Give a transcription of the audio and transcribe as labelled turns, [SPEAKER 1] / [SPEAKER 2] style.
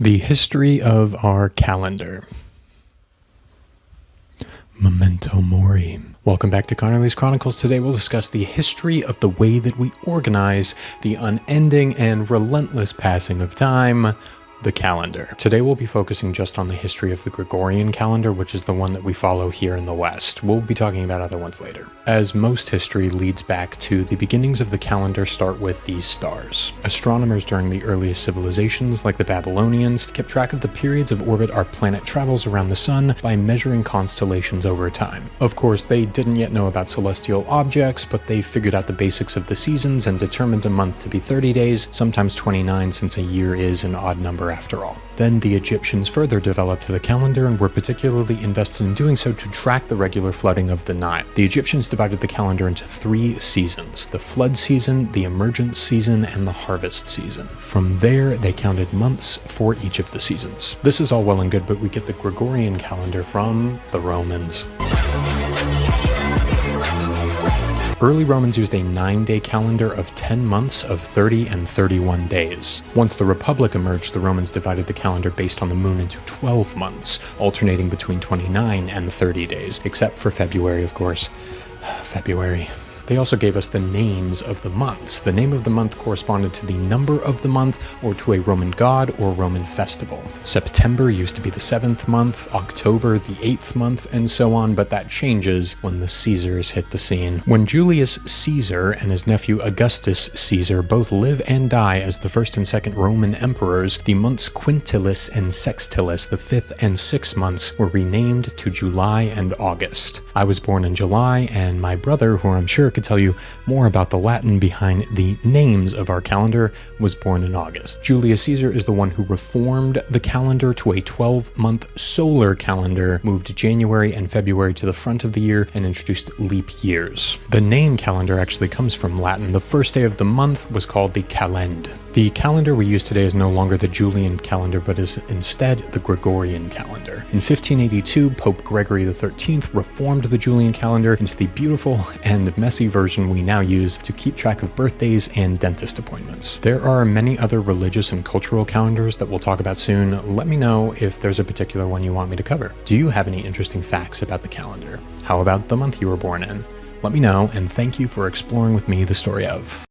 [SPEAKER 1] The history of our calendar. Memento Mori. Welcome back to Connerly's Chronicles. Today we'll discuss the history of the way that we organize the unending and relentless passing of time, the calendar. Today we'll be focusing just on the history of the Gregorian calendar, which is the one that we follow here in the West. We'll be talking about other ones later. As most history leads back to the beginnings of the calendar start with these stars. Astronomers during the earliest civilizations, like the Babylonians, kept track of the periods of orbit our planet travels around the sun by measuring constellations over time. Of course, they didn't yet know about celestial objects, but they figured out the basics of the seasons and determined a month to be 30 days, sometimes 29, since a year is an odd number after all. Then the Egyptians further developed the calendar and were particularly invested in doing so to track the regular flooding of the Nile. The Egyptians divided the calendar into 3 seasons: the flood season, the emergence season, and the harvest season. From there, they counted months for each of the seasons. This is all well and good, but we get the Gregorian calendar from the Romans. Early Romans used a 9-day calendar of 10 months of 30 and 31 days. Once the Republic emerged, the Romans divided the calendar based on the moon into 12 months, alternating between 29 and 30 days, except for February, of course. February. They also gave us the names of the months. The name of the month corresponded to the number of the month or to a Roman god or Roman festival. September used to be the 7th month, October the 8th month, and so on, but that changes when the Caesars hit the scene. When Julius Caesar and his nephew Augustus Caesar both live and die as the first and second Roman emperors, the months Quintilis and Sextilis, the 5th and 6th months, were renamed to July and August. I was born in July, and my brother, who I'm sure could tell you more about the Latin behind the names of our calendar, was born in August. Julius Caesar is the one who reformed the calendar to a 12-month solar calendar, moved January and February to the front of the year, and introduced leap years. The name calendar actually comes from Latin. The first day of the month was called the calend. The calendar we use today is no longer the Julian calendar, but is instead the Gregorian calendar. In 1582, Pope Gregory XIII reformed the Julian calendar into the beautiful and messy version we now use to keep track of birthdays and dentist appointments. There are many other religious and cultural calendars that we'll talk about soon. Let me know if there's a particular one you want me to cover. Do you have any interesting facts about the calendar? How about the month you were born in? Let me know, and thank you for exploring with me the story of